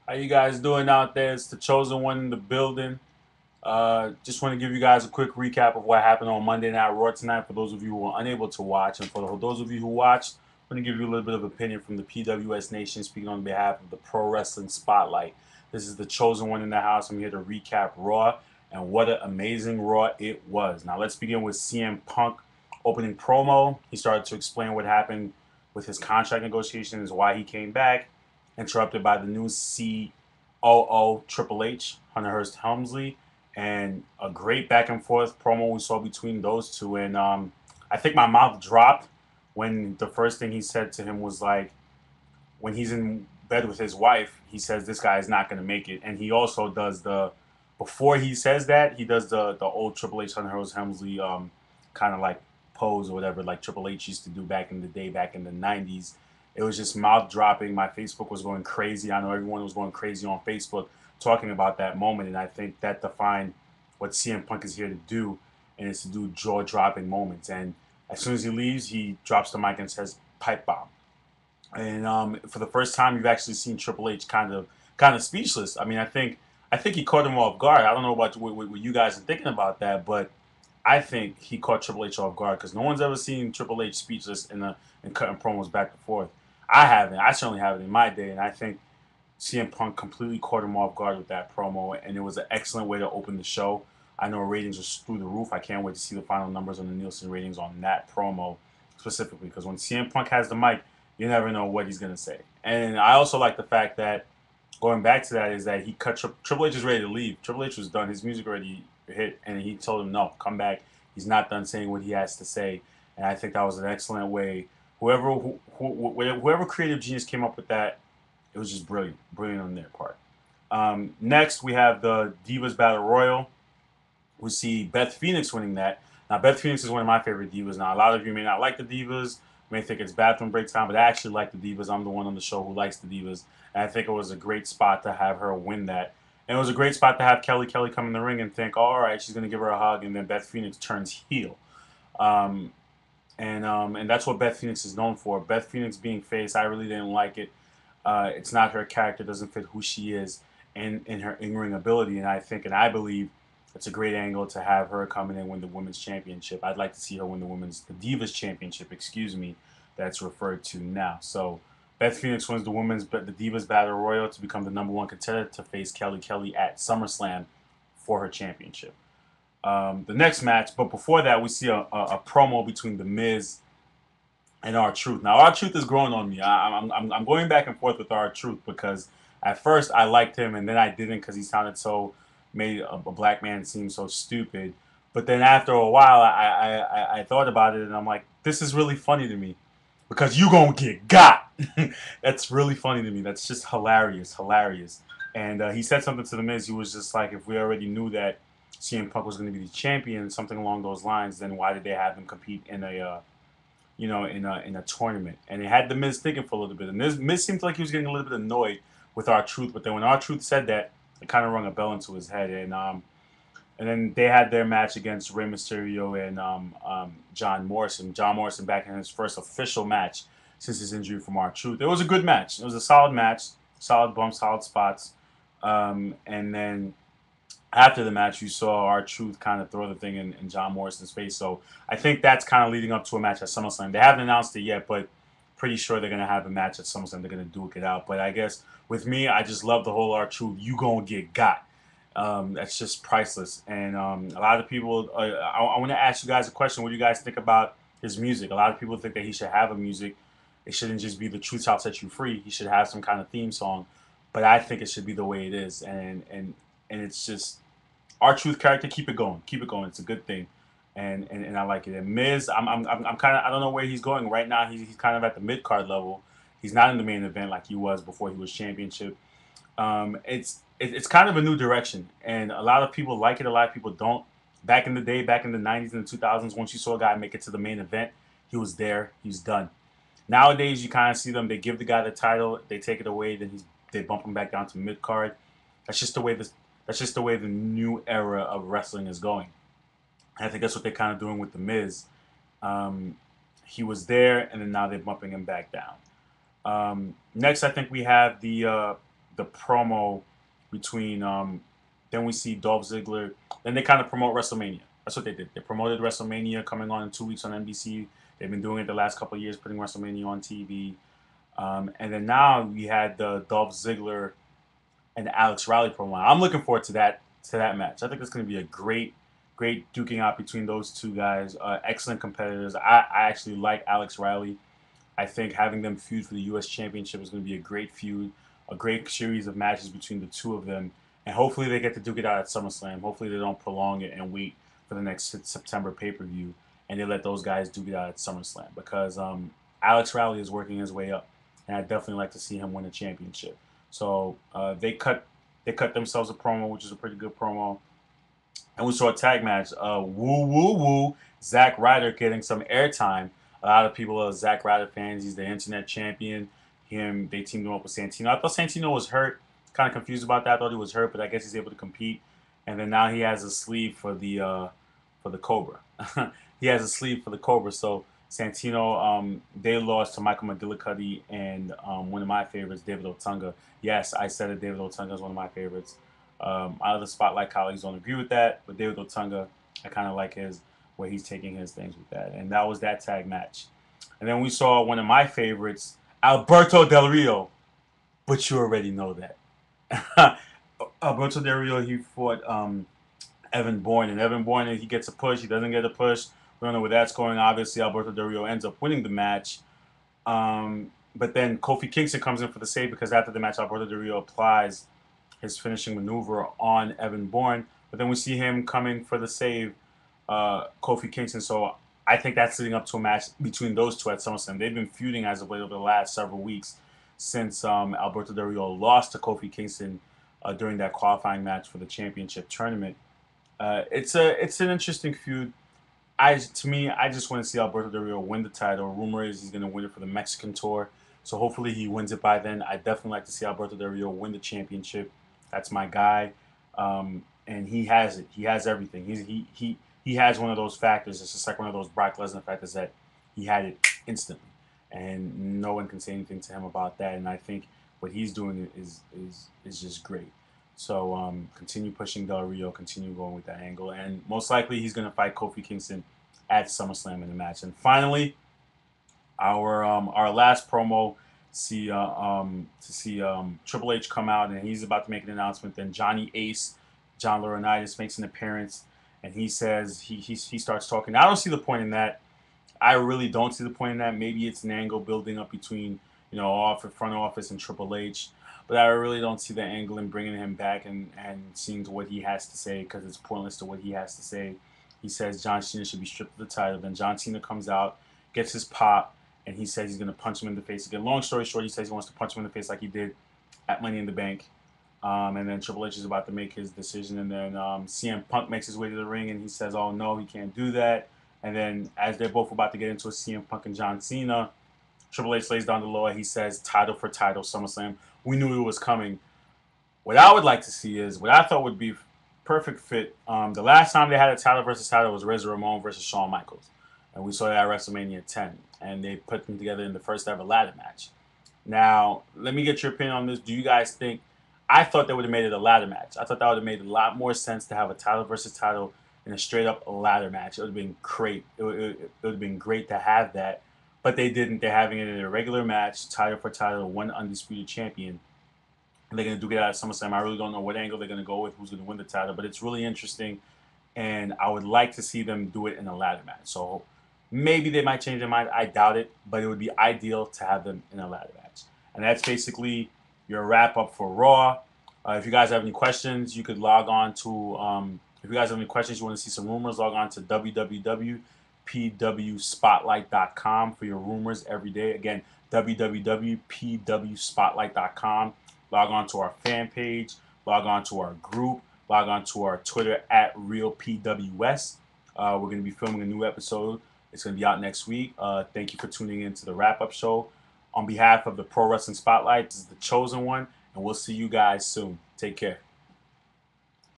How you guys doing out there? It's the chosen one in the building. Just want to give you guys a quick recap of what happened on Monday Night Raw tonight for those of you who were unable to watch. And for those of you who watched, I'm going to give you a little bit of opinion from the PWS Nation speaking on behalf of the Pro Wrestling Spotlight. This is the chosen one in the house. I'm here to recap Raw, and what an amazing Raw it was. Now, let's begin with CM Punk opening promo. He started to explain what happened with his contract negotiations, why he came back, interrupted by the new COO Triple H, Hunter Hearst Helmsley, and a great back and forth promo we saw between those two. And I think my mouth dropped when the first thing he said to him was like, when he's in bed with his wife, he says this guy is not going to make it, and he also does the before he says that he does the old Triple H Hunter Hearst Helmsley kind of like pose or whatever like Triple H used to do back in the day, back in the '90s. It was just mouth dropping. My Facebook was going crazy. I know everyone was going crazy on Facebook talking about that moment, and I think that defined what CM Punk is here to do, and it's to do jaw dropping moments. And as soon as he leaves, he drops the mic and says pipe bomb. And for the first time, you've actually seen Triple H kind of speechless. I mean, I think he caught him off guard. I don't know about what you guys are thinking about that, but I think he caught Triple H off guard because no one's ever seen Triple H speechless in cutting promos back and forth. I haven't. I certainly haven't in my day, and I think CM Punk completely caught him off guard with that promo, and it was an excellent way to open the show. I know ratings are through the roof. I can't wait to see the final numbers on the Nielsen ratings on that promo specifically because when CM Punk has the mic, you never know what he's gonna say. And I also like the fact that going back to that is that he cut Triple H is ready to leave. Triple H was done. His music already hit, and he told him no, come back. He's not done saying what he has to say, and I think that was an excellent way. Whoever creative genius came up with that, it was just brilliant, brilliant on their part. Next, we have the Divas Battle Royal. We see Beth Phoenix winning that. Now, Beth Phoenix is one of my favorite divas. Now, a lot of you may not like the divas, may think it's bathroom break time, but I actually like the divas. I'm the one on the show who likes the divas, and I think it was a great spot to have her win that. And it was a great spot to have Kelly come in the ring and think, oh, all right, she's going to give her a hug, and then Beth Phoenix turns heel. Um, and that's what Beth Phoenix is known for. Beth Phoenix being face, I really didn't like it. It's not her character, doesn't fit who she is and in her in-ring ability. And I think and I believe it's a great angle to have her come in and win the women's championship. I'd like to see her win the Divas championship, excuse me, that's referred to now. So Beth Phoenix wins the Divas Battle Royal to become the number one contender to face Kelly at SummerSlam for her championship. The next match, but before that, we see a promo between The Miz and R-Truth. Now, R-Truth is growing on me. I'm going back and forth with R-Truth because at first I liked him and then I didn't because he sounded so made a black man seem so stupid. But then after a while, I thought about it and I'm like, this is really funny to me because you gonna get got. That's really funny to me. That's just hilarious, hilarious. And he said something to the Miz. He was just like, if we already knew that CM Punk was going to be the champion, something along those lines, then why did they have him compete in a tournament? And it had the Miz thinking for a little bit. And Miz seemed like he was getting a little bit annoyed with R-Truth, but then when R-Truth said that, it kind of rung a bell into his head. And then they had their match against Rey Mysterio and John Morrison. John Morrison back in his first official match since his injury from R-Truth. It was a good match. It was a solid match, solid bumps, solid spots. And then after the match, you saw R-Truth kind of throw the thing in John Morrison's face. So I think that's kind of leading up to a match at SummerSlam. They haven't announced it yet, but pretty sure they're gonna have a match at SummerSlam. They're gonna duke it out. But I guess with me, I just love the whole R-Truth. You gonna get got. That's just priceless. And a lot of people, I want to ask you guys a question. What do you guys think about his music? A lot of people think that he should have a music. It shouldn't just be the truth shall set you free. He should have some kind of theme song. But I think it should be the way it is. And it's just R-Truth character. Keep it going. Keep it going. It's a good thing. And I like it. And Miz, I'm kind of I don't know where he's going right now. He's kind of at the mid card level. He's not in the main event like he was before he was championship. It's kind of a new direction, and a lot of people like it. A lot of people don't. Back in the day, back in the '90s and the 2000s, once you saw a guy make it to the main event, he was there. He's done. Nowadays, you kind of see them. They give the guy the title, they take it away, then they bump him back down to mid card. That's just the way this. That's just the way the new era of wrestling is going. And I think that's what they're kind of doing with the Miz. Um, he was there, and then now they're bumping him back down. Next, I think we have the promo between then we see Dolph Ziggler. Then they kind of promote WrestleMania. That's what they did. They promoted WrestleMania coming on in 2 weeks on NBC. They've been doing it the last couple of years, putting WrestleMania on TV. And then now we had the Dolph Ziggler and Alex Riley promo. I'm looking forward to that match. I think it's going to be a great duking out between those two guys. Excellent competitors. I actually like Alex Riley. I think having them feud for the U.S. Championship is going to be a great feud, a great series of matches between the two of them, and hopefully they get to duke it out at SummerSlam. Hopefully they don't prolong it and wait for the next September pay-per-view, and they let those guys duke it out at SummerSlam because Alex Riley is working his way up, and I definitely like to see him win a championship. So they cut themselves a promo, which is a pretty good promo. And we saw a tag match. Woo woo woo. Zack Ryder getting some airtime. A lot of people are Zack Ryder fans. He's the internet champion. They teamed him up with Santino. I thought Santino was hurt. Kind of confused about that. I thought he was hurt, but I guess he's able to compete. And then now he has a sleeve for the Cobra. He has a sleeve for the Cobra. So Santino, they lost to Michael McGillicuddy and one of my favorites, David Otunga. Yes, I said it. David Otunga is one of my favorites. Out of the Spotlight colleagues don't agree with that, but David Otunga, I kind of like where he's taking his things with that. And that was that tag match. And then we saw one of my favorites, Alberto Del Rio. But you already know that. Alberto Del Rio, he fought Evan Bourne. And Evan Bourne, he gets a push. He doesn't get a push. We don't know where that's going. Obviously, Alberto Del Rio ends up winning the match. But then Kofi Kingston comes in for the save because after the match, Alberto Del Rio applies his finishing maneuver on Evan Bourne. But then we see him coming for the save, Kofi Kingston. So I think that's leading up to a match between those two at SummerSlam. They've been feuding as of late over the last several weeks since Alberto Del Rio lost to Kofi Kingston during that qualifying match for the championship tournament. It's an interesting feud. To me, I just want to see Alberto Del Rio win the title. Rumor is he's going to win it for the Mexican tour. So hopefully he wins it by then. I definitely like to see Alberto Del Rio win the championship. That's my guy, and he has it. He has everything. He has one of those factors. It's just like one of those Brock Lesnar factors that he had it instantly, and no one can say anything to him about that. And I think what he's doing is just great. So continue pushing Del Rio, continue going with that angle, and most likely he's going to fight Kofi Kingston at SummerSlam in the match. And finally, our last promo see Triple H come out and he's about to make an announcement. Then Johnny Ace, John Laurinaitis, makes an appearance and he says he starts talking. I don't see the point in that. I really don't see the point in that. Maybe it's an angle building up between front office and Triple H, but I really don't see the angle in bringing him back and seeing to what he has to say because it's pointless to what he has to say. He says John Cena should be stripped of the title. Then John Cena comes out, gets his pop, and he says he's going to punch him in the face again. Long story short, he says he wants to punch him in the face like he did at Money in the Bank. And then Triple H is about to make his decision. And then CM Punk makes his way to the ring and he says, oh, no, he can't do that. And then as they're both about to get into a CM Punk and John Cena, Triple H lays down the law. He says, title for title, SummerSlam. We knew it was coming. What I would like to see is what I thought would be perfect fit. The last time they had a title versus title was Razor Ramon versus Shawn Michaels. And we saw that at WrestleMania 10. And they put them together in the first ever ladder match. Now, let me get your opinion on this. Do you guys think... I thought they would have made it a ladder match. I thought that would have made a lot more sense to have a title versus title in a straight-up ladder match. It would have been great. It would have been great to have that. But they didn't. They're having it in a regular match, title for title, one undisputed champion. And they're going to duke it out at SummerSlam. I really don't know what angle they're going to go with, who's going to win the title. But it's really interesting. And I would like to see them do it in a ladder match. So maybe they might change their mind. I doubt it. But it would be ideal to have them in a ladder match. And that's basically your wrap-up for Raw. If you guys have any questions, you could log on to... if you guys have any questions, you want to see some rumors, log on to www.pwspotlight.com for your rumors every day. Again, www.pwspotlight.com. Log on to our fan page. Log on to our group. Log on to our Twitter @RealPWS. We're going to be filming a new episode. It's going to be out next week. Thank you for tuning in to the wrap-up show. On behalf of the Pro Wrestling Spotlight, this is The Chosen One, and we'll see you guys soon. Take care.